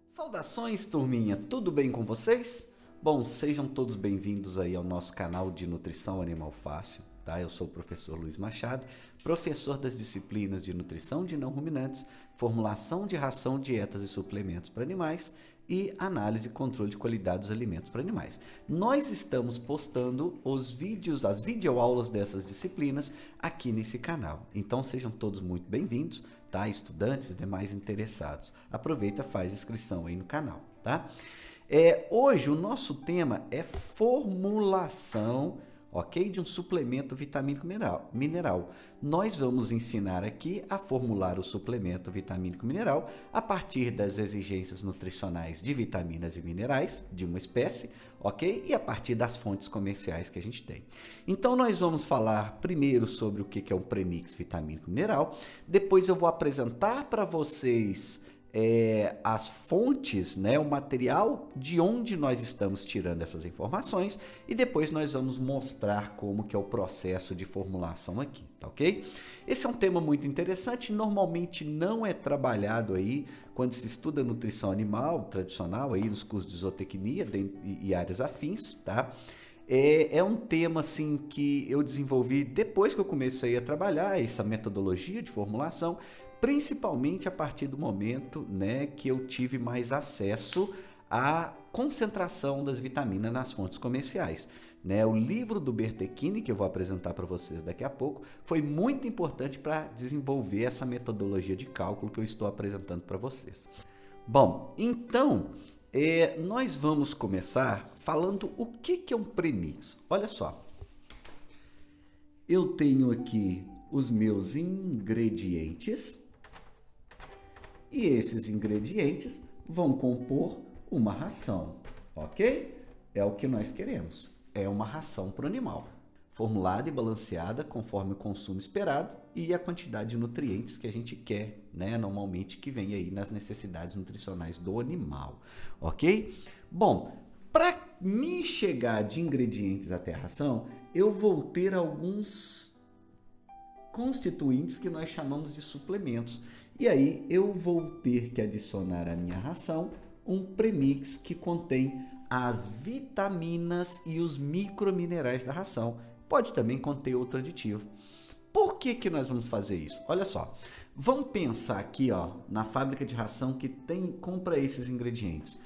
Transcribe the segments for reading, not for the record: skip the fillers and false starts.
Saudações, turminha! Tudo bem com vocês? Bom, sejam todos bem-vindos aí ao nosso canal de Nutrição Animal Fácil, tá? Eu sou o professor Luiz Machado, professor das disciplinas de Nutrição de Não Ruminantes, Formulação de Ração, Dietas e Suplementos para Animais e Análise e Controle de Qualidade dos Alimentos para Animais. Nós estamos postando os vídeos, as videoaulas dessas disciplinas aqui nesse canal. Então sejam todos muito bem-vindos, tá? Estudantes e demais interessados. Aproveita, faz inscrição aí no canal, tá? Hoje o nosso tema é formulação, ok? De um suplemento vitamínico mineral. Nós vamos ensinar aqui a formular o suplemento vitamínico mineral a partir das exigências nutricionais de vitaminas e minerais de uma espécie, ok? E a partir das fontes comerciais que a gente tem. Então nós vamos falar primeiro sobre o que é um premix vitamínico mineral, depois eu vou apresentar para vocês as fontes, né, o material de onde nós estamos tirando essas informações e depois nós vamos mostrar como que é o processo de formulação aqui, tá ok? Esse é um tema muito interessante, normalmente não é trabalhado aí quando se estuda nutrição animal tradicional aí nos cursos de zootecnia e áreas afins, tá? É um tema assim que eu desenvolvi depois que eu comecei a trabalhar essa metodologia de formulação, principalmente a partir do momento, né, que eu tive mais acesso à concentração das vitaminas nas fontes comerciais. Né? O livro do Bertechini, que eu vou apresentar para vocês daqui a pouco, foi muito importante para desenvolver essa metodologia de cálculo que eu estou apresentando para vocês. Bom, então, nós vamos começar falando o que é um premix. Olha só, eu tenho aqui os meus ingredientes e esses ingredientes vão compor uma ração, ok? É o que nós queremos, é uma ração para o animal, formulada e balanceada conforme o consumo esperado e a quantidade de nutrientes que a gente quer, né? Normalmente que vem aí nas necessidades nutricionais do animal, ok? Bom, para me chegar de ingredientes até a ração, eu vou ter alguns constituintes que nós chamamos de suplementos. E aí eu vou ter que adicionar à minha ração um premix que contém as vitaminas e os microminerais da ração. Pode também conter outro aditivo. Por que nós vamos fazer isso? Olha só, vamos pensar aqui, ó, na fábrica de ração que compra esses ingredientes.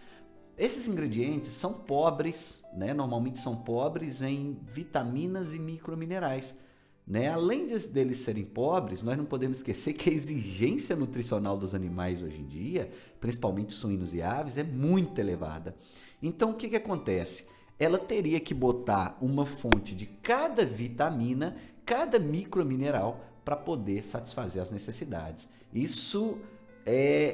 Esses ingredientes são pobres, né? Normalmente são pobres em vitaminas e microminerais. Né? Além deles serem pobres, nós não podemos esquecer que a exigência nutricional dos animais hoje em dia, principalmente suínos e aves, é muito elevada. Então, o que acontece? Ela teria que botar uma fonte de cada vitamina, cada micromineral, para poder satisfazer as necessidades. Isso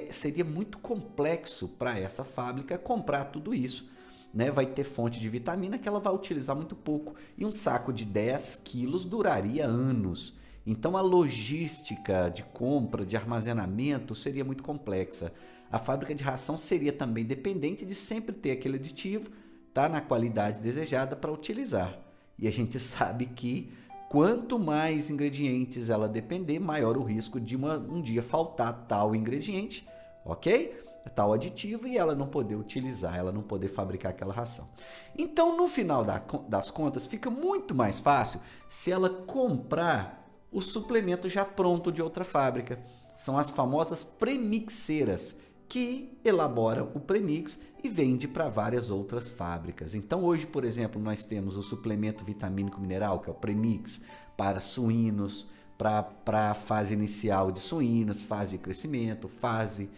seria muito complexo para essa fábrica comprar tudo isso. Né, vai ter fonte de vitamina que ela vai utilizar muito pouco e um saco de 10 quilos duraria anos. Então a logística de compra, de armazenamento seria muito complexa. A fábrica de ração seria também dependente de sempre ter aquele aditivo, tá, na qualidade desejada para utilizar. E a gente sabe que quanto mais ingredientes ela depender, maior o risco de um dia faltar tal ingrediente, ok? Tal aditivo e ela não poder utilizar, ela não poder fabricar aquela ração. Então, no final das contas, fica muito mais fácil se ela comprar o suplemento já pronto de outra fábrica. São as famosas premixeiras que elaboram o premix e vende para várias outras fábricas. Então, hoje, por exemplo, nós temos o suplemento vitamínico mineral, que é o premix, para suínos, para a fase inicial de suínos, fase de crescimento, fase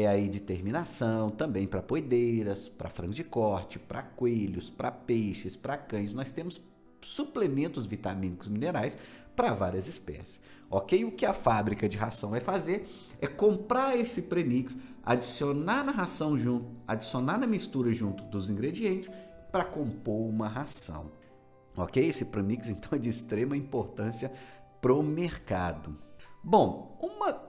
aí de terminação, também para poedeiras, para frango de corte, para coelhos, para peixes, para cães. Nós temos suplementos vitamínicos minerais para várias espécies, ok? O que a fábrica de ração vai fazer é comprar esse premix, adicionar na ração junto, adicionar na mistura junto dos ingredientes para compor uma ração, ok? Esse premix então é de extrema importância pro mercado. Bom,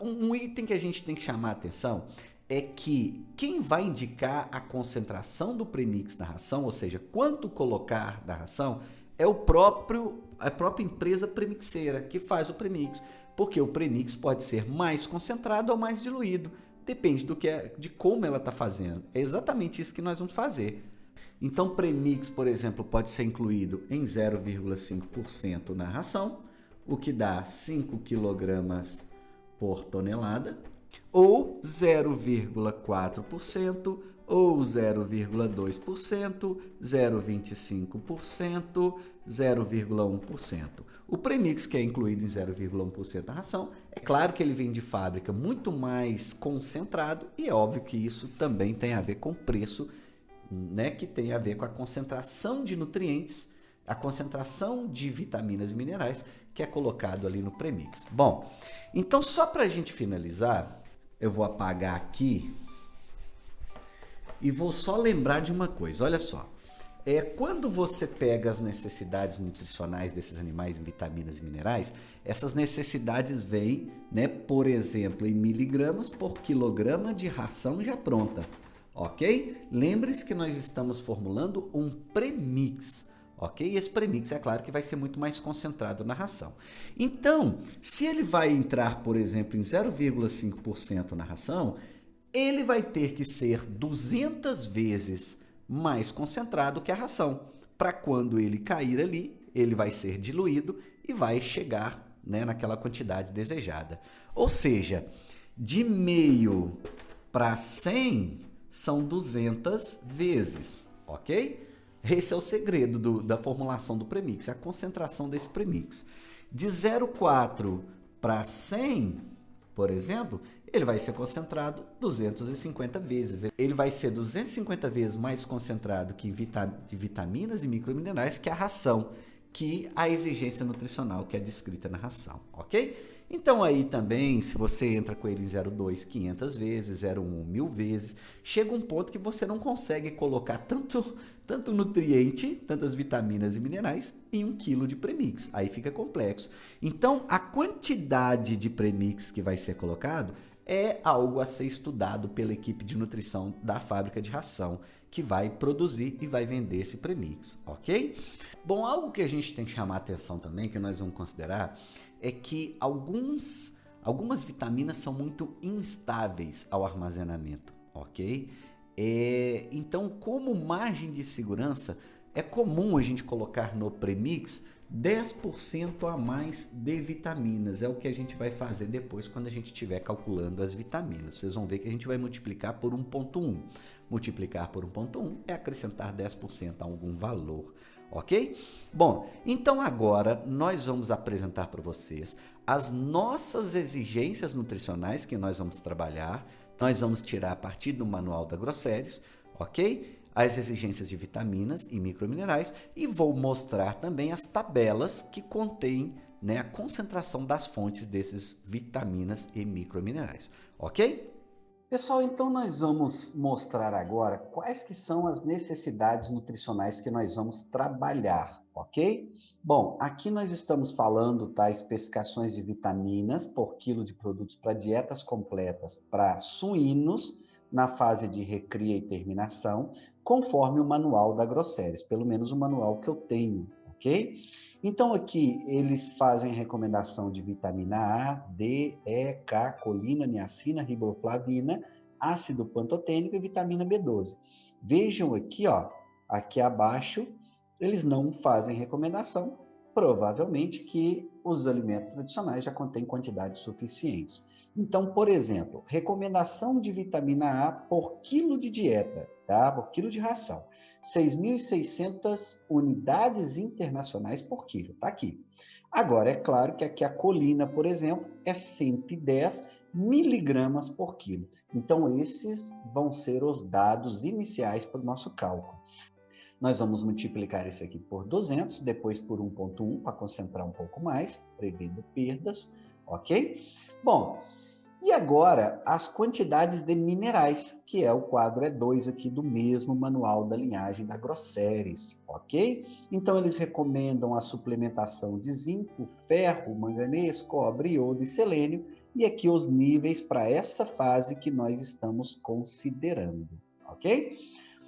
um item que a gente tem que chamar a atenção é que quem vai indicar a concentração do premix na ração, ou seja, quanto colocar da ração, é a própria empresa premixeira que faz o premix, porque o premix pode ser mais concentrado ou mais diluído, depende de como ela está fazendo. É exatamente isso que nós vamos fazer. Então, premix, por exemplo, pode ser incluído em 0,5% na ração, o que dá 5 kg por tonelada, ou 0,4%, ou 0,2%, 0,25%, 0,1%. O premix, que é incluído em 0,1% da ração, é claro que ele vem de fábrica muito mais concentrado e é óbvio que isso também tem a ver com o preço, né, que tem a ver com a concentração de nutrientes, a concentração de vitaminas e minerais que é colocado ali no premix. Bom, então só para a gente finalizar, eu vou apagar aqui e vou só lembrar de uma coisa, olha só. Quando você pega as necessidades nutricionais desses animais em vitaminas e minerais, essas necessidades vêm, né, por exemplo, em miligramas por quilograma de ração já pronta, ok? Lembre-se que nós estamos formulando um premix, ok? E esse premix, é claro que vai ser muito mais concentrado na ração. Então, se ele vai entrar, por exemplo, em 0,5% na ração, ele vai ter que ser 200 vezes mais concentrado que a ração. Para quando ele cair ali, ele vai ser diluído e vai chegar, né, naquela quantidade desejada. Ou seja, de meio para 100 são 200 vezes, ok? Esse é o segredo da formulação do premix, é a concentração desse premix. De 0,4 para 100, por exemplo, ele vai ser concentrado 250 vezes. Ele vai ser 250 vezes mais concentrado de vitaminas e microminerais que a ração, que a exigência nutricional que é descrita na ração, ok? Então aí também, se você entra com ele em 0,2 500 vezes, 0,1 1000 vezes, chega um ponto que você não consegue colocar tanto nutriente, tantas vitaminas e minerais em 1 kg de premix. Aí fica complexo. Então, a quantidade de premix que vai ser colocado é algo a ser estudado pela equipe de nutrição da fábrica de ração, que vai produzir e vai vender esse premix, ok? Bom, algo que a gente tem que chamar a atenção também, que nós vamos considerar, é que algumas vitaminas são muito instáveis ao armazenamento, ok? Então, como margem de segurança, é comum a gente colocar no premix 10% a mais de vitaminas. É o que a gente vai fazer depois quando a gente estiver calculando as vitaminas. Vocês vão ver que a gente vai multiplicar por 1,1. Multiplicar por 1,1 é acrescentar 10% a algum valor, ok? Bom, então agora nós vamos apresentar para vocês as nossas exigências nutricionais que nós vamos trabalhar. Nós vamos tirar a partir do manual da Grosseries, ok? As exigências de vitaminas e microminerais e vou mostrar também as tabelas que contêm, né, a concentração das fontes desses vitaminas e microminerais, ok? Pessoal, então nós vamos mostrar agora quais que são as necessidades nutricionais que nós vamos trabalhar, ok? Bom, aqui nós estamos falando, tá, especificações de vitaminas por quilo de produtos para dietas completas para suínos na fase de recria e terminação, conforme o manual da Grosseries, pelo menos o manual que eu tenho, ok? Então aqui eles fazem recomendação de vitamina A, D, E, K, colina, niacina, riboflavina, ácido pantotênico e vitamina B12. Vejam aqui, ó, aqui abaixo, eles não fazem recomendação, provavelmente que os alimentos tradicionais já contêm quantidades suficientes. Então, por exemplo, recomendação de vitamina A por quilo de dieta, tá? Por quilo de ração. 6.600 unidades internacionais por quilo, tá aqui. Agora, é claro que aqui a colina, por exemplo, é 110 miligramas por quilo. Então, esses vão ser os dados iniciais para o nosso cálculo. Nós vamos multiplicar isso aqui por 200, depois por 1,1 para concentrar um pouco mais, prevendo perdas, ok? Bom, e agora as quantidades de minerais, que é o quadro E2 aqui do mesmo manual da linhagem da Grosseries, ok? Então eles recomendam a suplementação de zinco, ferro, manganês, cobre, iodo e selênio e aqui os níveis para essa fase que nós estamos considerando, ok?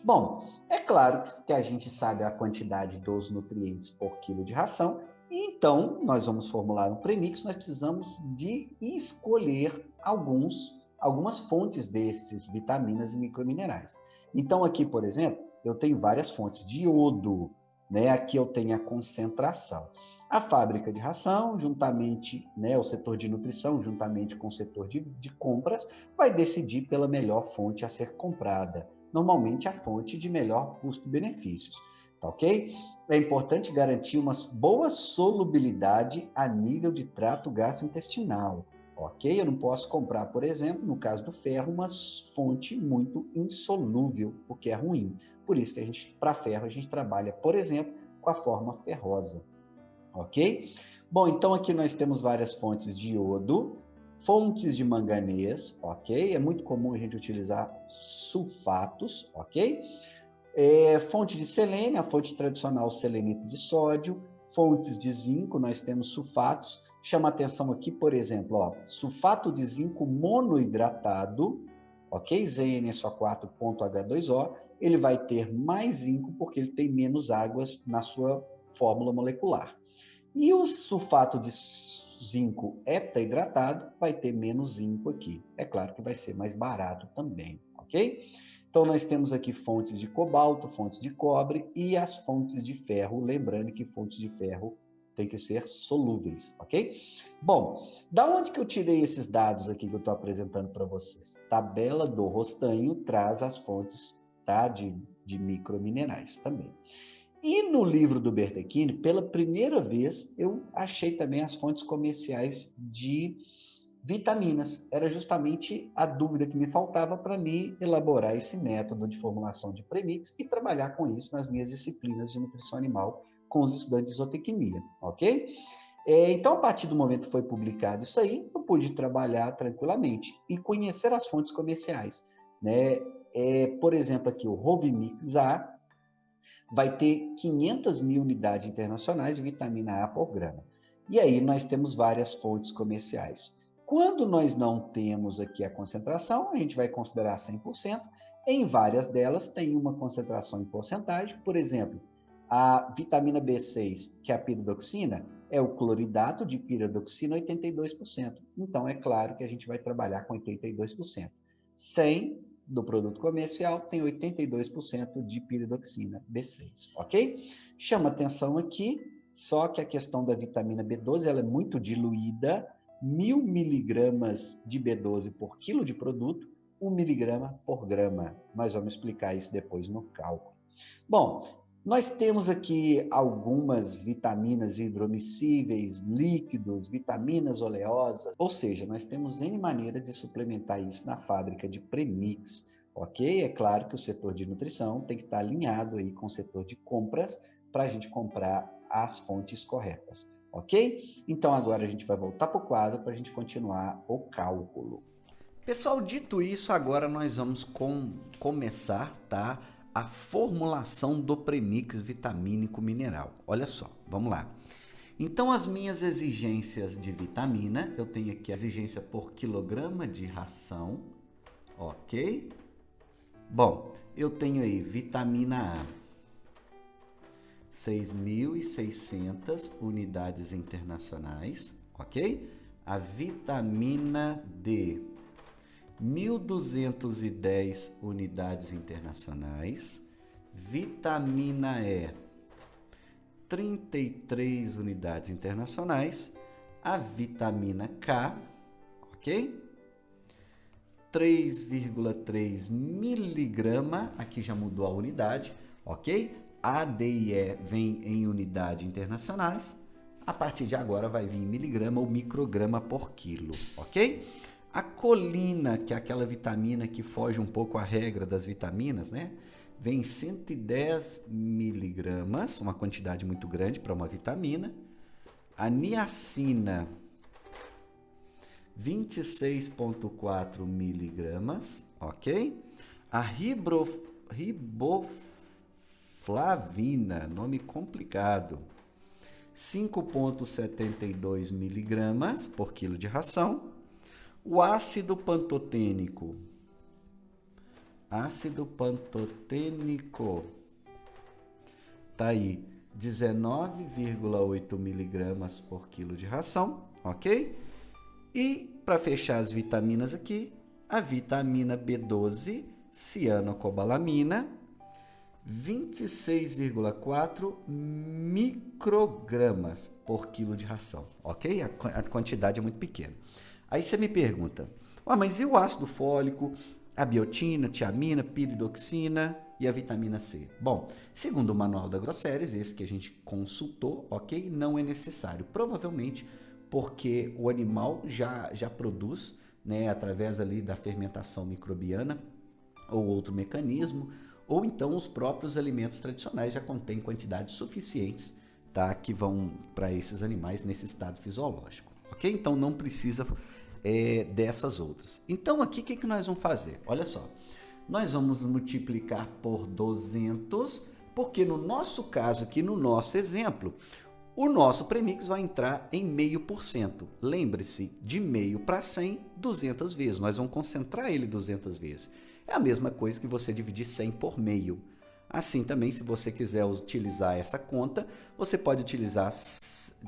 Bom, é claro que a gente sabe a quantidade dos nutrientes por quilo de ração, e então nós vamos formular um premix, nós precisamos de escolher algumas fontes desses vitaminas e microminerais. Então aqui, por exemplo, eu tenho várias fontes de iodo, né? Aqui eu tenho a concentração. A fábrica de ração, juntamente, né, o setor de nutrição, juntamente com o setor de compras, vai decidir pela melhor fonte a ser comprada. Normalmente a fonte de melhor custo-benefícios, tá ok? É importante garantir uma boa solubilidade a nível de trato gastrointestinal, ok? Eu não posso comprar, por exemplo, no caso do ferro, uma fonte muito insolúvel, o que é ruim. Por isso que para ferro, a gente trabalha, por exemplo, com a forma ferrosa, ok? Bom, então aqui nós temos várias fontes de iodo, fontes de manganês, ok? É muito comum a gente utilizar sulfatos, ok? Fonte de selênio, a fonte tradicional selenito de sódio, fontes de zinco, nós temos sulfatos. Chama atenção aqui, por exemplo, ó, sulfato de zinco monohidratado, ok? ZnSO4.H2O, ele vai ter mais zinco porque ele tem menos águas na sua fórmula molecular. E o sulfato de zinco heptahidratado vai ter menos zinco aqui. É claro que vai ser mais barato também, ok? Então, nós temos aqui fontes de cobalto, fontes de cobre e as fontes de ferro. Lembrando que fontes de ferro têm que ser solúveis, ok? Bom, da onde que eu tirei esses dados aqui que eu estou apresentando para vocês? Tabela do Rostanho traz as fontes, tá, de microminerais também. E no livro do Bertechini, pela primeira vez, eu achei também as fontes comerciais de vitaminas. Era justamente a dúvida que me faltava para mim elaborar esse método de formulação de premix e trabalhar com isso nas minhas disciplinas de nutrição animal com os estudantes de zootecnia, ok? Então, a partir do momento que foi publicado isso aí, eu pude trabalhar tranquilamente e conhecer as fontes comerciais, né? Por exemplo, aqui o Rovimix A, vai ter 500 mil unidades internacionais de vitamina A por grama. E aí nós temos várias fontes comerciais. Quando nós não temos aqui a concentração, a gente vai considerar 100%. Em várias delas tem uma concentração em porcentagem. Por exemplo, a vitamina B6, que é a piridoxina, é o cloridato de piridoxina 82%. Então, é claro que a gente vai trabalhar com 82%. 100 do produto comercial tem 82% de piridoxina B6, ok? Chama atenção aqui, só que a questão da vitamina B12 ela é muito diluída, 1000 miligramas de B12 por quilo de produto, 1 miligrama por grama. Nós vamos explicar isso depois no cálculo. Bom, nós temos aqui algumas vitaminas hidromiscíveis, líquidos, vitaminas oleosas, ou seja, nós temos N maneiras de suplementar isso na fábrica de premix, ok? É claro que o setor de nutrição tem que estar alinhado aí com o setor de compras para a gente comprar as fontes corretas, ok? Então agora a gente vai voltar para o quadro para a gente continuar o cálculo. Pessoal, dito isso, agora nós vamos começar, tá? A formulação do premix vitamínico mineral. Olha só, vamos lá. Então, as minhas exigências de vitamina, eu tenho aqui a exigência por quilograma de ração, ok? Bom, eu tenho aí vitamina A, 6.600 unidades internacionais, ok? A vitamina D, 1.210 unidades internacionais, vitamina E, 33 unidades internacionais, a vitamina K, ok? 3,3 miligrama, aqui já mudou a unidade, ok? A, D e E vem em unidades internacionais, a partir de agora vai vir em miligrama ou micrograma por quilo, ok? A colina, que é aquela vitamina que foge um pouco à regra das vitaminas, né? Vem 110 miligramas, uma quantidade muito grande para uma vitamina. A niacina, 26,4 miligramas, ok? A riboflavina, nome complicado, 5,72 miligramas por quilo de ração. O ácido pantotênico. Ácido pantotênico. Tá aí, 19,8 miligramas por quilo de ração, ok? E, para fechar as vitaminas aqui, a vitamina B12, cianocobalamina, 26,4 microgramas por quilo de ração, ok? A quantidade é muito pequena. Aí você me pergunta, mas e o ácido fólico, a biotina, tiamina, piridoxina e a vitamina C? Bom, segundo o manual da Grosseries, esse que a gente consultou, ok? Não é necessário, provavelmente porque o animal já produz, né, através ali da fermentação microbiana ou outro mecanismo, ou então os próprios alimentos tradicionais já contêm quantidades suficientes, tá, que vão para esses animais nesse estado fisiológico, ok? Então não precisa dessas outras. Então aqui o que nós vamos fazer? Olha só, nós vamos multiplicar por 200, porque no nosso caso aqui, no nosso exemplo, o nosso premix vai entrar em 0,5%. Lembre-se, de 0,5 para 100, 200 vezes. Nós vamos concentrar ele 200 vezes. É a mesma coisa que você dividir 100 por meio. Assim também, se você quiser utilizar essa conta, você pode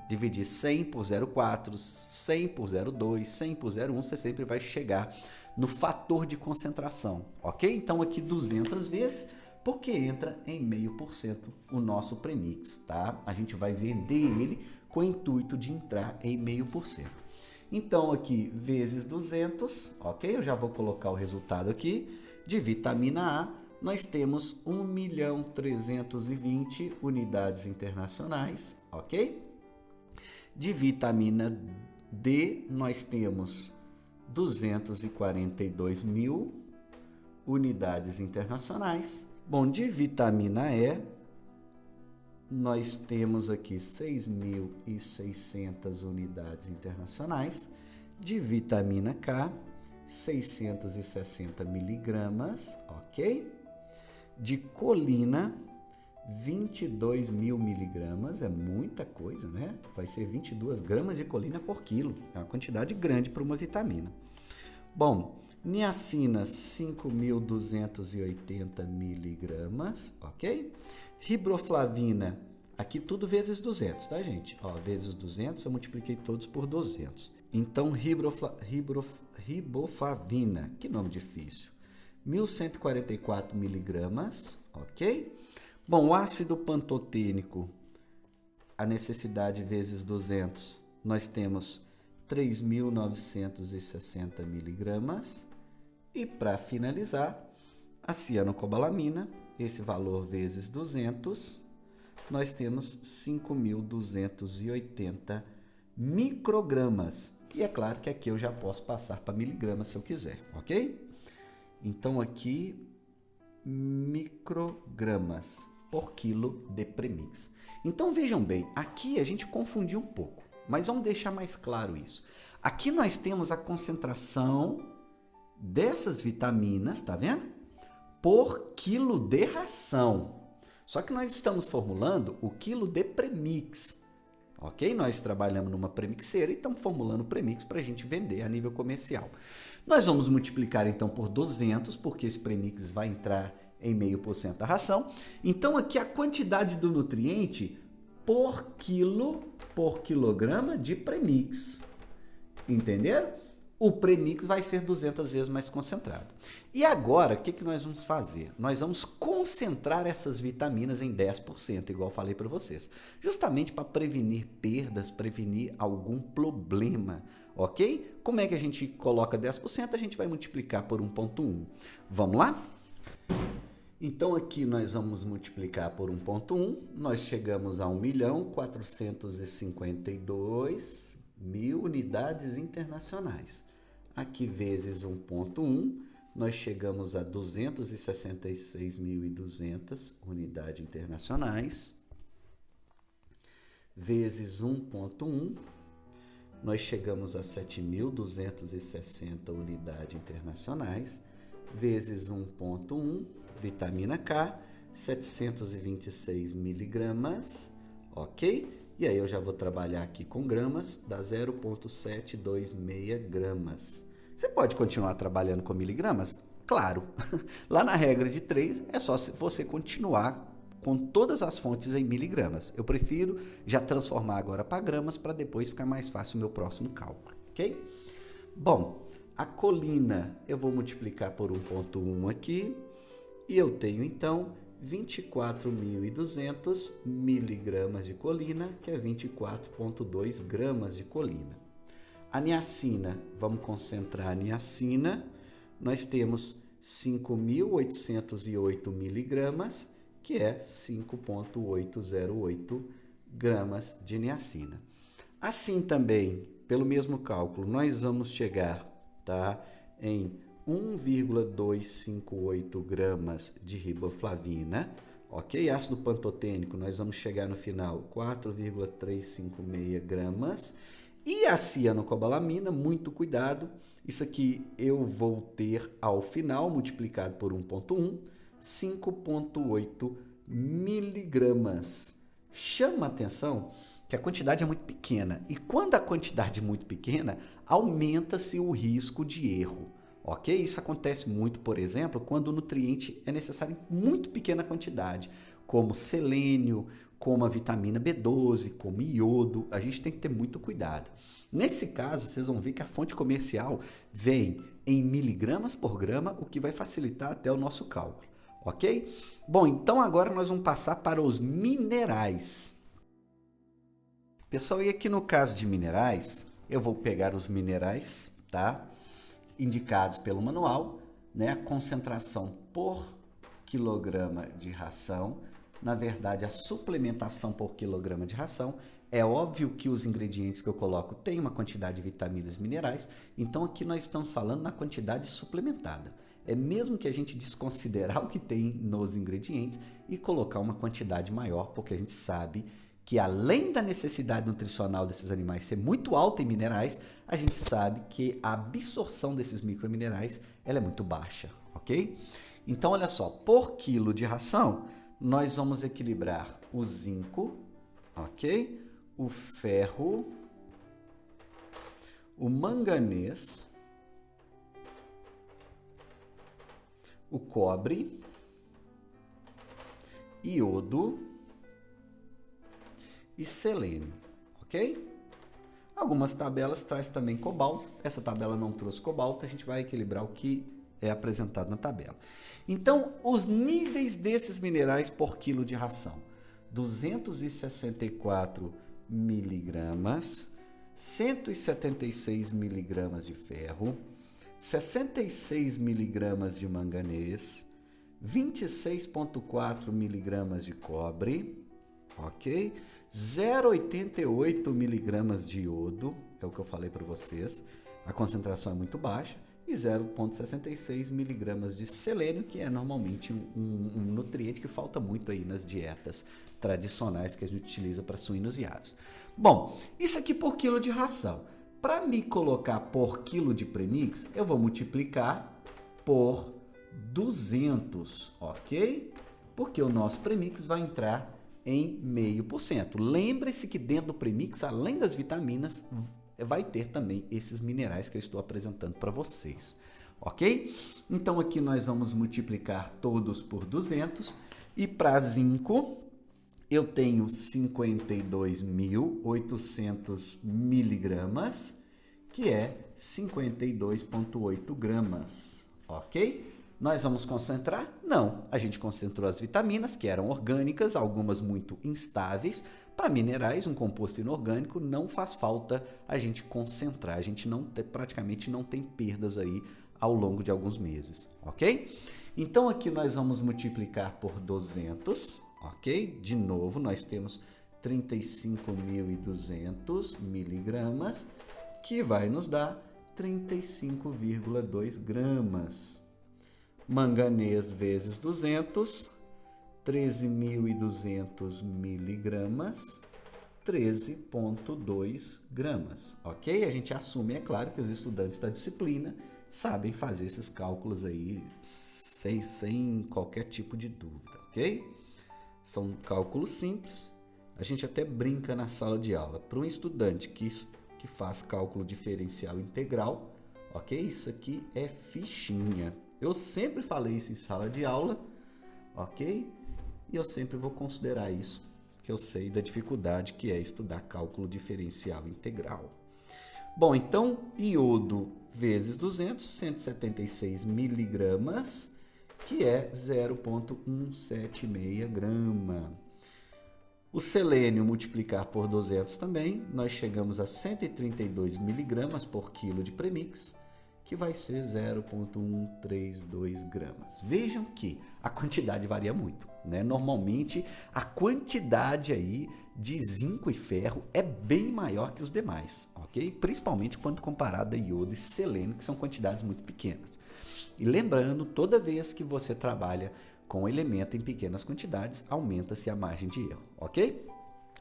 dividir 100 por 0,4, 100 por 0,2, 100 por 0,1, você sempre vai chegar no fator de concentração, ok? Então aqui 200 vezes, porque entra em 0,5% o nosso premix, tá? A gente vai vender ele com o intuito de entrar em 0,5%. Então aqui vezes 200, ok? Eu já vou colocar o resultado aqui. De vitamina A, nós temos 1.320 unidades internacionais, ok? De vitamina D, nós temos 242 mil unidades internacionais. Bom, de vitamina E, nós temos aqui 6.600 unidades internacionais. De vitamina K, 660 miligramas, ok? De colina, 22 mil miligramas, é muita coisa, né? Vai ser 22 gramas de colina por quilo, é uma quantidade grande para uma vitamina. Bom, niacina, 5.280 miligramas, ok? Riboflavina, aqui tudo vezes 200, tá, gente? Ó, vezes 200, eu multipliquei todos por 200. Então, riboflavina, que nome difícil, 1.144 miligramas, ok? Bom, o ácido pantotênico, a necessidade vezes 200, nós temos 3.960 miligramas. E para finalizar, a cianocobalamina, esse valor vezes 200, nós temos 5.280 microgramas. E é claro que aqui eu já posso passar para miligramas se eu quiser, ok? Então aqui, microgramas por quilo de premix. Então vejam bem, aqui a gente confundiu um pouco, mas vamos deixar mais claro isso. Aqui nós temos a concentração dessas vitaminas, tá vendo? Por quilo de ração. Só que nós estamos formulando o quilo de premix. Ok? Nós trabalhamos numa premixeira e estamos formulando o premix para a gente vender a nível comercial. Nós vamos multiplicar então por 200, porque esse premix vai entrar em 0,5% da ração. Então aqui a quantidade do nutriente por quilograma de premix. Entenderam? O premix vai ser 200 vezes mais concentrado. E agora, o que nós vamos fazer? Nós vamos concentrar essas vitaminas em 10%, igual eu falei para vocês. Justamente para prevenir perdas, prevenir algum problema, ok? Como é que a gente coloca 10%? A gente vai multiplicar por 1,1. Vamos lá? Então, aqui nós vamos multiplicar por 1,1. Nós chegamos a 1.452.000 unidades internacionais. Aqui vezes 1,1, nós chegamos a 266.200 unidades internacionais. Vezes 1,1, nós chegamos a 7.260 unidades internacionais. Vezes 1,1, vitamina K, 726 miligramas, ok? E aí eu já vou trabalhar aqui com gramas, dá 0,726 gramas. Você pode continuar trabalhando com miligramas? Claro. Lá na regra de 3 é só você continuar com todas as fontes em miligramas. Eu prefiro já transformar agora para gramas para depois ficar mais fácil o meu próximo cálculo, ok? Bom, a colina eu vou multiplicar por 1,1 aqui e eu tenho então 24.200 miligramas de colina, que é 24,2 gramas de colina. A niacina, vamos concentrar a niacina, nós temos 5.808 miligramas, que é 5,808 gramas de niacina. Assim também, pelo mesmo cálculo, nós vamos chegar, tá, em 1,258 gramas de riboflavina, ok? Ácido pantotênico, nós vamos chegar no final 4,356 gramas. E a cianocobalamina, muito cuidado, isso aqui eu vou ter ao final, multiplicado por 1,1, 5,8 miligramas. Chama a atenção que a quantidade é muito pequena. E quando a quantidade é muito pequena, aumenta-se o risco de erro. Ok? Isso acontece muito, por exemplo, quando o nutriente é necessário em muito pequena quantidade, como selênio, como a vitamina B12, como iodo. A gente tem que ter muito cuidado. Nesse caso, vocês vão ver que a fonte comercial vem em miligramas por grama, o que vai facilitar até o nosso cálculo. Ok? Bom, então agora nós vamos passar para os minerais. Pessoal, e aqui no caso de minerais, eu vou pegar os minerais, tá? Indicados pelo manual, né? A concentração por quilograma de ração. Na verdade, a suplementação por quilograma de ração. É óbvio que os ingredientes que eu coloco têm uma quantidade de vitaminas e minerais, então aqui nós estamos falando na quantidade suplementada. É mesmo que a gente desconsiderar o que tem nos ingredientes e colocar uma quantidade maior, porque a gente sabe que além da necessidade nutricional desses animais ser muito alta em minerais, a gente sabe que a absorção desses microminerais ela é muito baixa, ok? Então, olha só, por quilo de ração, nós vamos equilibrar o zinco, ok? O ferro, o manganês, o cobre, iodo e selênio, ok? Algumas tabelas traz também cobalto. Essa tabela não trouxe cobalto, a gente vai equilibrar o que é apresentado na tabela. Então, os níveis desses minerais por quilo de ração: 264 miligramas, 176 miligramas de ferro, 66 miligramas de manganês, 26,4 miligramas de cobre, ok? 0,88 miligramas de iodo, é o que eu falei para vocês, a concentração é muito baixa, e 0,66 miligramas de selênio, que é normalmente um nutriente que falta muito aí nas dietas tradicionais que a gente utiliza para suínos e aves. Bom, isso aqui por quilo de ração. Para me colocar por quilo de premix, eu vou multiplicar por 200, ok? Porque o nosso premix vai entrar em 0,5%. Lembre-se que dentro do premix, além das vitaminas, vai ter também esses minerais que eu estou apresentando para vocês, ok? Então aqui nós vamos multiplicar todos por 200 e para zinco eu tenho 52.800 miligramas, que é 52,8 gramas, ok? Nós vamos concentrar? Não, a gente concentrou as vitaminas, que eram orgânicas, algumas muito instáveis. Para minerais, um composto inorgânico, não faz falta a gente concentrar, a gente praticamente não tem perdas aí ao longo de alguns meses, ok? Então aqui nós vamos multiplicar por 200, ok? De novo, nós temos 35.200 miligramas, que vai nos dar 35,2 gramas. Manganês vezes 200, 13.200 miligramas, 13,2 gramas, ok? A gente assume, é claro, que os estudantes da disciplina sabem fazer esses cálculos aí sem qualquer tipo de dúvida, ok? São cálculos simples, a gente até brinca na sala de aula. Para um estudante que faz cálculo diferencial integral, ok? Isso aqui é fichinha. Eu sempre falei isso em sala de aula, ok? E eu sempre vou considerar isso, que eu sei da dificuldade que é estudar cálculo diferencial integral. Bom, então, iodo vezes 200, 176 miligramas, que é 0,176 grama. O selênio multiplicar por 200 também, nós chegamos a 132 miligramas por quilo de premix, que vai ser 0,132 gramas. Vejam que a quantidade varia muito, né? Normalmente, a quantidade aí de zinco e ferro é bem maior que os demais, ok? Principalmente quando comparado a iodo e selênio, que são quantidades muito pequenas. E lembrando, toda vez que você trabalha com elemento em pequenas quantidades, aumenta-se a margem de erro, ok?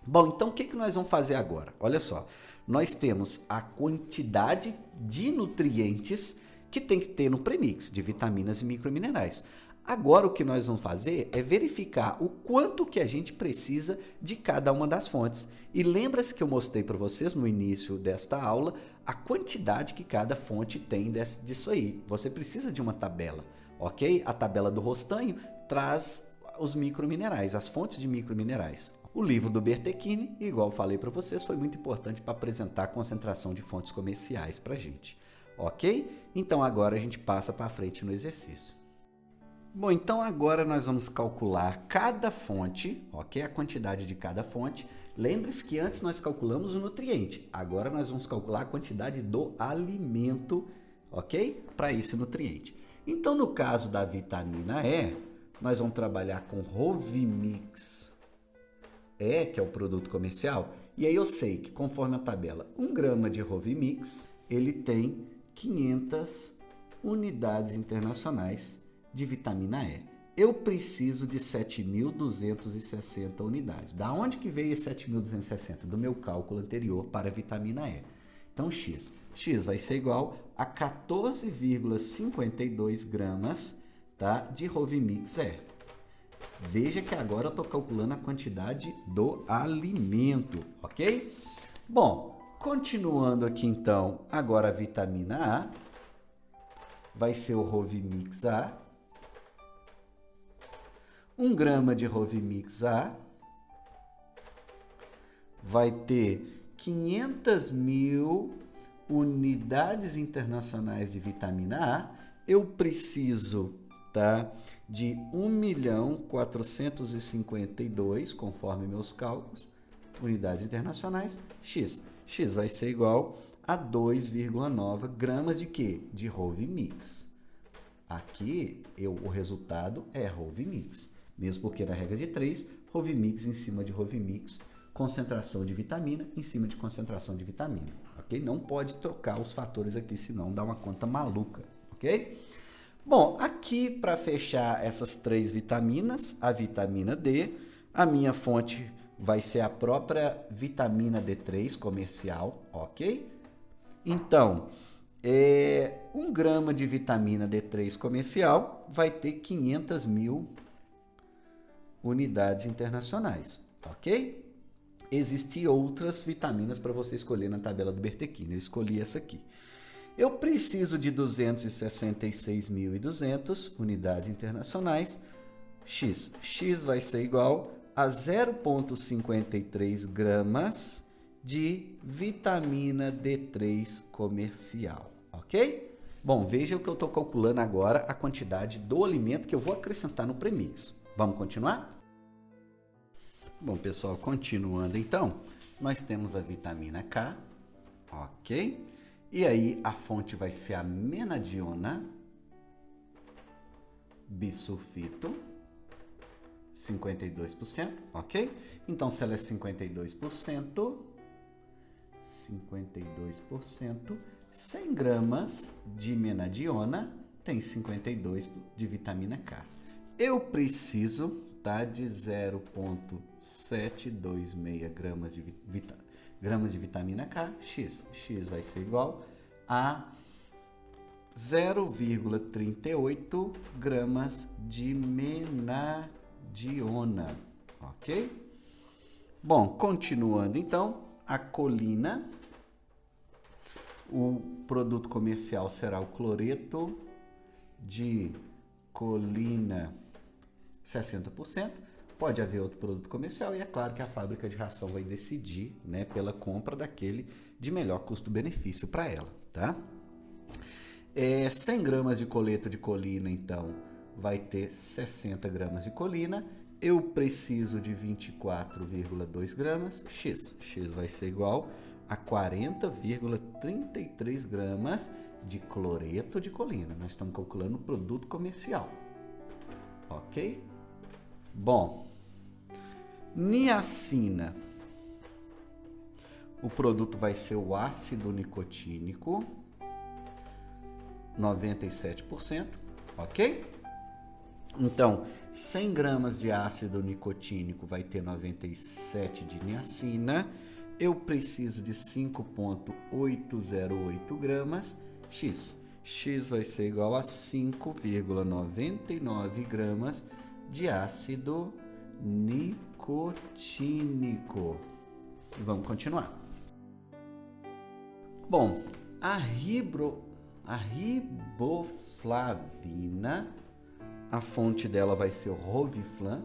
Bom, então o que nós vamos fazer agora? Olha só, nós temos a quantidade de nutrientes que tem que ter no premix, de vitaminas e microminerais. Agora o que nós vamos fazer é verificar o quanto que a gente precisa de cada uma das fontes. E lembra-se que eu mostrei para vocês no início desta aula a quantidade que cada fonte tem disso aí. Você precisa de uma tabela, ok? A tabela do Rostanho traz os microminerais, as fontes de microminerais. O livro do Bertechini, igual eu falei para vocês, foi muito importante para apresentar a concentração de fontes comerciais para a gente, ok? Então agora a gente passa para frente no exercício. Bom, então agora nós vamos calcular cada fonte, ok? A quantidade de cada fonte. Lembre-se que antes nós calculamos o nutriente, agora nós vamos calcular a quantidade do alimento, ok? Para esse nutriente. Então, no caso da vitamina E, nós vamos trabalhar com Rovimix E, que é o produto comercial, e aí eu sei que conforme a tabela, 1 grama de Rovimix, ele tem 500 unidades internacionais de vitamina E. Eu preciso de 7.260 unidades. Da onde que veio esse 7.260? Do meu cálculo anterior para a vitamina E. Então, X vai ser igual a 14,52 gramas, tá, de Rovimix E. Veja que agora eu estou calculando a quantidade do alimento, ok? Bom, continuando aqui então, agora a vitamina A vai ser o Rovimix A. 1 grama de Rovimix A vai ter 500.000 unidades internacionais de vitamina A. Eu preciso, tá, de 1.452.000, conforme meus cálculos, unidades internacionais, X. X vai ser igual a 2,9 gramas de quê? De Rovimix. Aqui, o resultado é Rovimix. Mesmo porque na regra de 3, Rovimix em cima de Rovimix, concentração de vitamina em cima de concentração de vitamina, ok? Não pode trocar os fatores aqui, senão dá uma conta maluca, ok? Bom, aqui para fechar essas 3 vitaminas, a vitamina D, a minha fonte vai ser a própria vitamina D3 comercial, ok? Então, 1 grama de vitamina D3 comercial vai ter 500.000 unidades internacionais, ok? Existem outras vitaminas para você escolher na tabela do Bertechini. Eu escolhi essa aqui. Eu preciso de 266.200 unidades internacionais. X vai ser igual a 0,53 gramas de vitamina D3 comercial, ok? Bom, veja o que eu estou calculando agora, a quantidade do alimento que eu vou acrescentar no premix. Vamos continuar? Bom, pessoal, continuando então, nós temos a vitamina K, ok? E aí a fonte vai ser a menadiona bisulfito, 52%, ok? Então, se ela é 52%, 100 gramas de menadiona tem 52 de vitamina K. Eu preciso, tá, de 0,726 gramas de vitamina K, X. X vai ser igual a 0,38 gramas de menadiona, ok? Bom, continuando então, a colina, O produto comercial será o cloreto de colina 60%. Pode haver outro produto comercial e é claro que a fábrica de ração vai decidir, né, pela compra daquele de melhor custo-benefício para ela, tá? 100 gramas de coleto de colina, então, vai ter 60 gramas de colina. Eu preciso de 24,2 gramas, X. X vai ser igual a 40,33 gramas de cloreto de colina. Nós estamos calculando o produto comercial, ok? Bom, niacina. O produto vai ser o ácido nicotínico, 97%, ok? Então, 100 gramas de ácido nicotínico vai ter 97 de niacina. Eu preciso de 5,808 gramas, X. X vai ser igual a 5,99 gramas de ácido nicotínico. E vamos continuar. Bom, a riboflavina, a fonte dela vai ser o Roviflan.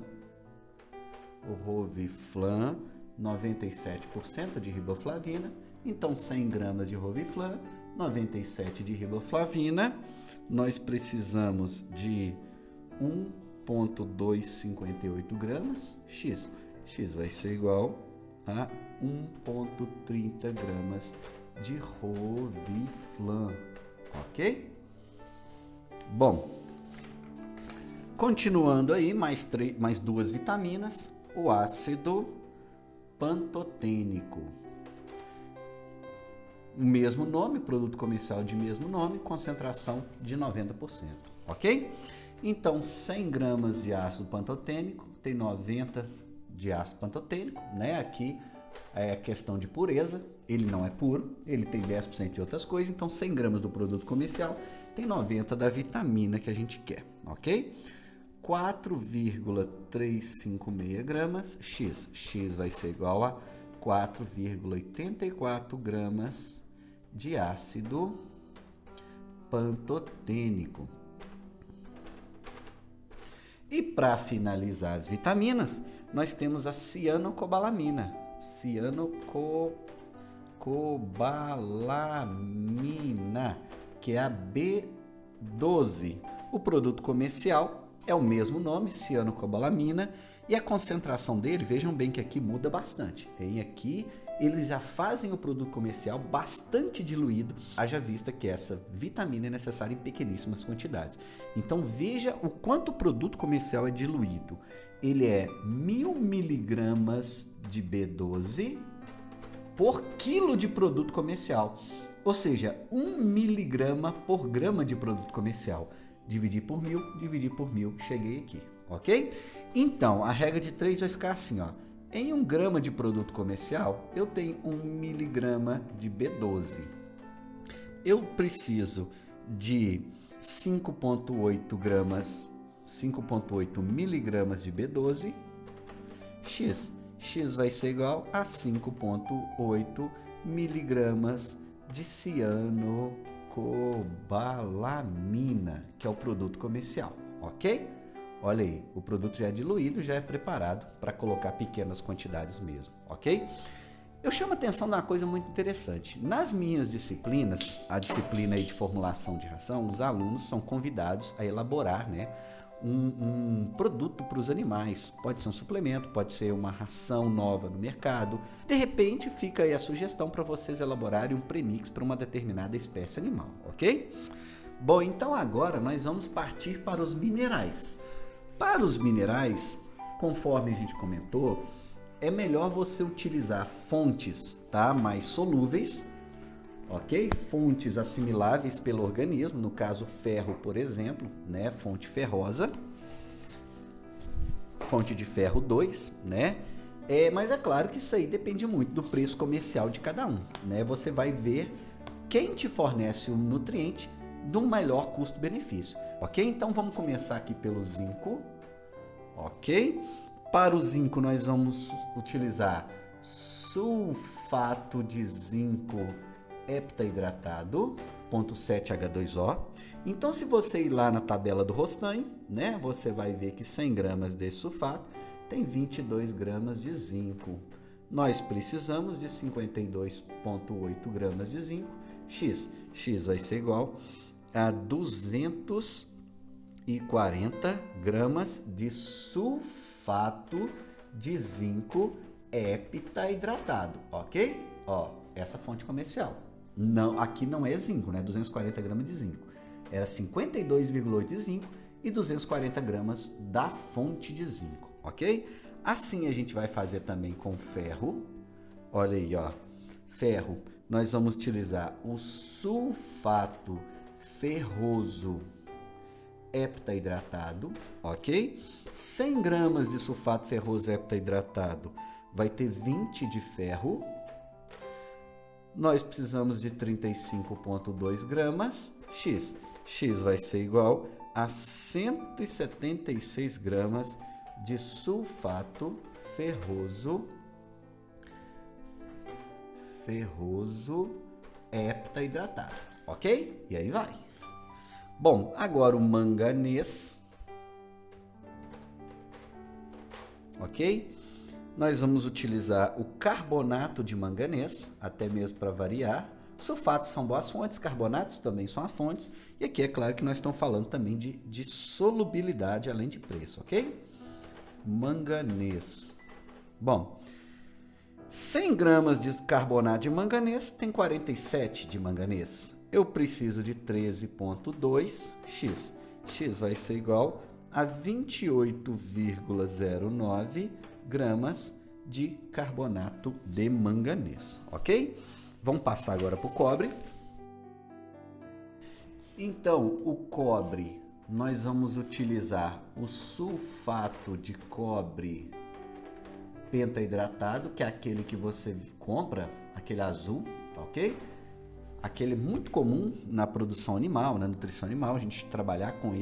O Roviflan, 97% de riboflavina. Então, 100 gramas de Roviflan, 97 de riboflavina. Nós precisamos de 1,258 gramas, X. X vai ser igual a 1,30 gramas de Roviflan, ok? Bom, continuando aí, mais duas vitaminas, o ácido pantotênico. O mesmo nome, produto comercial de mesmo nome, concentração de 90%, ok? Então, 100 gramas de ácido pantotênico, tem 90 de ácido pantotênico, né? Aqui é a questão de pureza, ele não é puro, ele tem 10% de outras coisas, então 100 gramas do produto comercial tem 90 da vitamina que a gente quer, ok? 4,356 gramas, X. X vai ser igual a 4,84 gramas de ácido pantotênico. E para finalizar as vitaminas, nós temos a cianocobalamina. Cianocobalamina, que é a B12. O produto comercial é o mesmo nome, cianocobalamina, e a concentração dele, vejam bem que aqui muda bastante. Tem aqui, eles já fazem o produto comercial bastante diluído, haja vista que essa vitamina é necessária em pequeníssimas quantidades. Então veja o quanto o produto comercial é diluído. Ele é 1000 miligramas de B12 por quilo de produto comercial. Ou seja, 1 miligrama por grama de produto comercial. Dividir por 1000, cheguei aqui, ok? Então, a regra de 3 vai ficar assim, ó. Em 1 grama de produto comercial, eu tenho 1 miligrama de B12. Eu preciso de 5,8 miligramas de B12, X. X vai ser igual a 5,8 miligramas de cianocobalamina, que é o produto comercial, ok? Olha aí, o produto já é diluído, já é preparado para colocar pequenas quantidades mesmo, ok? Eu chamo a atenção de uma coisa muito interessante. Nas minhas disciplinas, a disciplina aí de formulação de ração, os alunos são convidados a elaborar, né, um produto para os animais. Pode ser um suplemento, pode ser uma ração nova no mercado. De repente, fica aí a sugestão para vocês elaborarem um premix para uma determinada espécie animal, ok? Bom, então agora nós vamos partir para os minerais. Para os minerais, conforme a gente comentou, é melhor você utilizar fontes, tá, mais solúveis, ok? Fontes assimiláveis pelo organismo, no caso ferro, por exemplo, né? Fonte ferrosa, fonte de ferro 2, né? Mas é claro que isso aí depende muito do preço comercial de cada um, né? Você vai ver quem te fornece o nutriente do melhor custo-benefício, ok? Então vamos começar aqui pelo zinco, ok? Para o zinco nós vamos utilizar sulfato de zinco heptaidratado, 0,7H2O. Então, se você ir lá na tabela do Rostanho, né, você vai ver que 100 gramas desse sulfato tem 22 gramas de zinco. Nós precisamos de 52,8 gramas de zinco. X vai ser igual a 240 gramas de sulfato de zinco heptaidratado, ok? Ó, essa fonte comercial. Não, aqui não é zinco, né? 240 gramas de zinco. Era 52,8 de zinco e 240 gramas da fonte de zinco, ok? Assim a gente vai fazer também com ferro. Olha aí, ó. Ferro, nós vamos utilizar o sulfato ferroso heptaidratado, ok? 100 gramas de sulfato ferroso heptaidratado vai ter 20 de ferro. Nós precisamos de 35,2 gramas. X vai ser igual a 176 gramas de sulfato ferroso heptaidratado, ok? E aí vai. Bom, agora o manganês, ok? Nós vamos utilizar o carbonato de manganês, até mesmo para variar. Sulfatos são boas fontes, carbonatos também são as fontes. E aqui é claro que nós estamos falando também de solubilidade, além de preço, ok? Manganês. Bom, 100 gramas de carbonato de manganês tem 47 de manganês. Eu preciso de 13,2 X. X vai ser igual a 28,09 gramas de carbonato de manganês, ok? Vamos passar agora para o cobre. Então, o cobre, nós vamos utilizar o sulfato de cobre pentaidratado, que é aquele que você compra, aquele azul, tá ok? Aquele muito comum na produção animal, na nutrição animal, a gente trabalhar com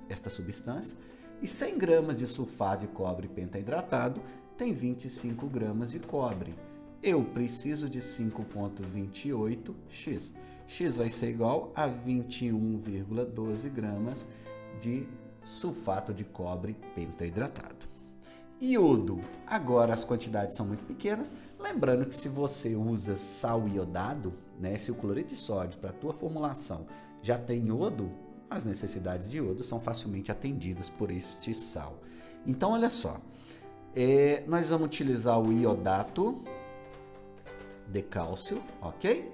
esta substância. E 100 gramas de sulfato de cobre pentaidratado tem 25 gramas de cobre. Eu preciso de 5,28 X. X vai ser igual a 21,12 gramas de sulfato de cobre pentaidratado. Iodo, agora as quantidades são muito pequenas, lembrando que se você usa sal iodado, né, se o cloreto de sódio para a tua formulação já tem iodo, as necessidades de iodo são facilmente atendidas por este sal. Então, olha só, nós vamos utilizar o iodato de cálcio, ok?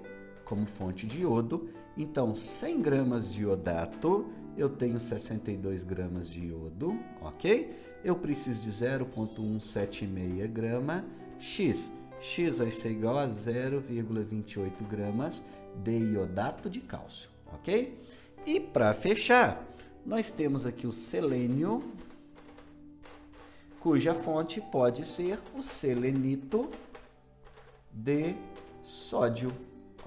Como fonte de iodo. Então, 100 gramas de iodato, eu tenho 62 gramas de iodo, ok? Eu preciso de 0,176 grama X. X vai ser igual a 0,28 gramas de iodato de cálcio, ok? E para fechar, nós temos aqui o selênio, cuja fonte pode ser o selenito de sódio,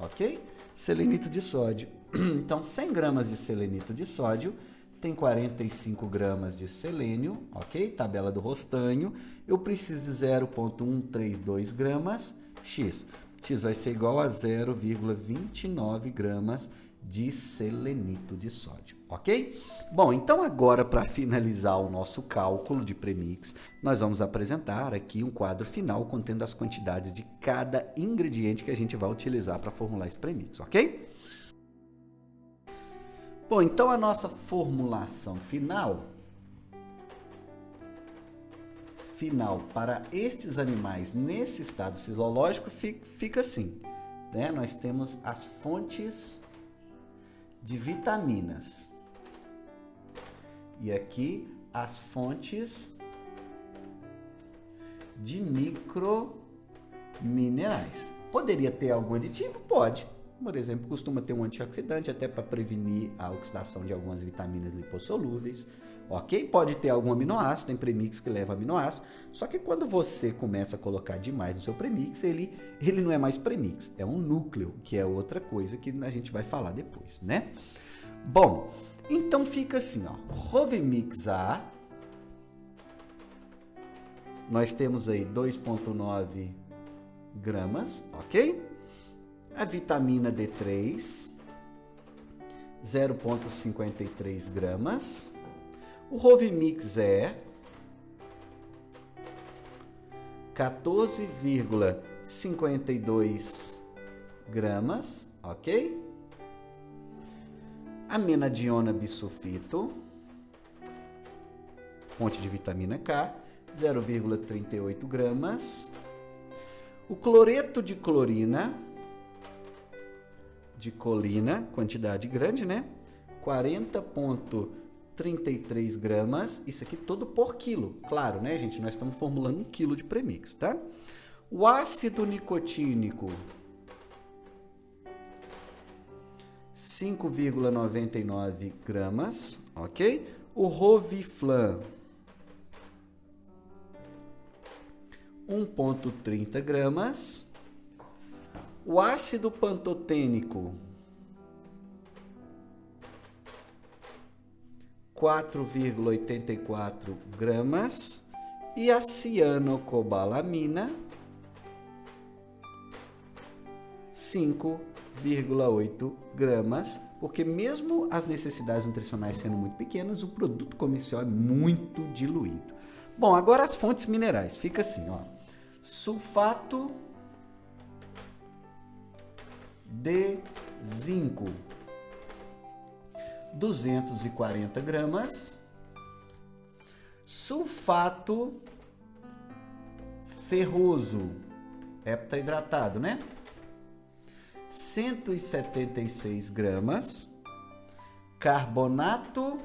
ok? Selenito de sódio. Então, 100 gramas de selenito de sódio tem 45 gramas de selênio, ok? Tabela do Rostanho. Eu preciso de 0,132 gramas X. X vai ser igual a 0,29 gramas de selenito de sódio, ok? Bom, então agora para finalizar o nosso cálculo de premix, nós vamos apresentar aqui um quadro final contendo as quantidades de cada ingrediente que a gente vai utilizar para formular esse premix, ok? Bom, então a nossa formulação final para estes animais nesse estado fisiológico fica assim, né? Nós temos as fontes de vitaminas e aqui as fontes de microminerais. Poderia ter algum aditivo? Pode. Por exemplo, costuma ter um antioxidante até para prevenir a oxidação de algumas vitaminas lipossolúveis. Ok? Pode ter algum aminoácido, tem premix que leva aminoácido, só que quando você começa a colocar demais no seu premix, ele não é mais premix, é um núcleo, que é outra coisa que a gente vai falar depois, né? Bom, então fica assim, ó, Rovimix A, nós temos aí 2,9 gramas, ok? A vitamina D3, 0,53 gramas. O Rovimix é 14,52 gramas, ok? A menadiona bisulfito, fonte de vitamina K, 0,38 gramas. O cloreto de clorina, de colina, quantidade grande, né? 40,33 gramas. Isso aqui todo por quilo. Claro, né, gente? Nós estamos formulando 1 quilo de premix, tá? O ácido nicotínico, 5,99 gramas, ok? O Roviflan, 1,30 gramas. O ácido pantotênico, 4,84 gramas. E a cianocobalamina, 5,8 gramas, porque mesmo as necessidades nutricionais sendo muito pequenas, o produto comercial é muito diluído. Bom, agora as fontes minerais. Fica assim, ó. Sulfato de zinco, 240 gramas. Sulfato ferroso, heptahidratado, né? 176 gramas. Carbonato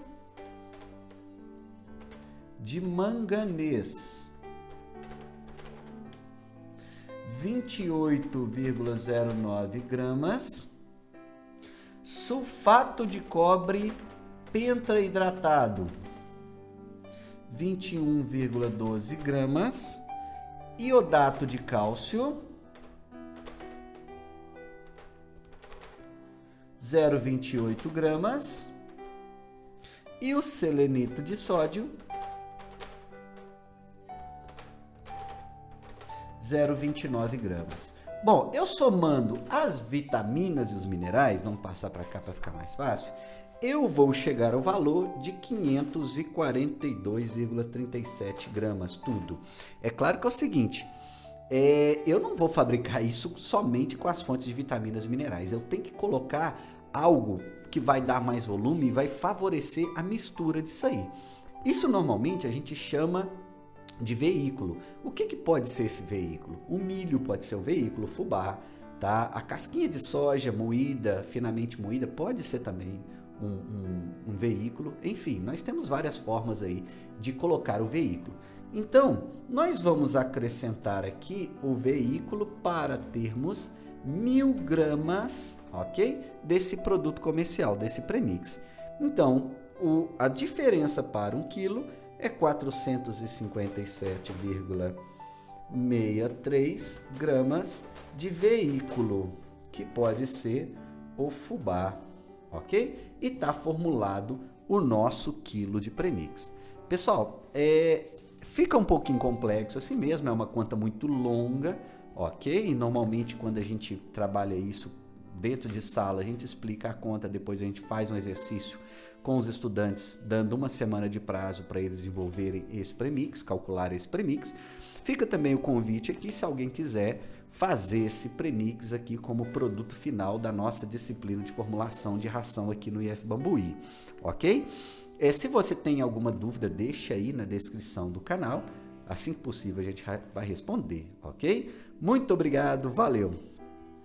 de manganês, 28,09 gramas. Sulfato de cobre pentohidratado, 21,12 gramas. Iodato de cálcio, 0,28 gramas. E o selenito de sódio, 0,29 gramas. Bom, eu somando as vitaminas e os minerais, vamos passar para cá para ficar mais fácil, eu vou chegar ao valor de 542,37 gramas, tudo. É claro que é o seguinte, eu não vou fabricar isso somente com as fontes de vitaminas e minerais, eu tenho que colocar algo que vai dar mais volume e vai favorecer a mistura disso aí. Isso normalmente a gente chama de veículo. O que pode ser esse veículo? O milho pode ser o veículo, o fubá, tá? A casquinha de soja moída, finamente moída, pode ser também um veículo. Enfim, nós temos várias formas aí de colocar o veículo. Então, nós vamos acrescentar aqui o veículo para termos 1000 gramas, ok? Desse produto comercial, desse premix. Então, a diferença para 1 quilo é 457,63 gramas de veículo, que pode ser o fubá, ok? E está formulado o nosso quilo de premix. Pessoal, fica um pouquinho complexo assim mesmo, é uma conta muito longa, ok? E normalmente quando a gente trabalha isso dentro de sala, a gente explica a conta, depois a gente faz um exercício com os estudantes, dando uma semana de prazo para eles desenvolverem esse premix, calcular esse premix. Fica também o convite aqui, se alguém quiser fazer esse premix aqui como produto final da nossa disciplina de formulação de ração aqui no IF Bambuí, ok? Se você tem alguma dúvida, deixa aí na descrição do canal, assim que possível a gente vai responder, ok? Muito obrigado, valeu!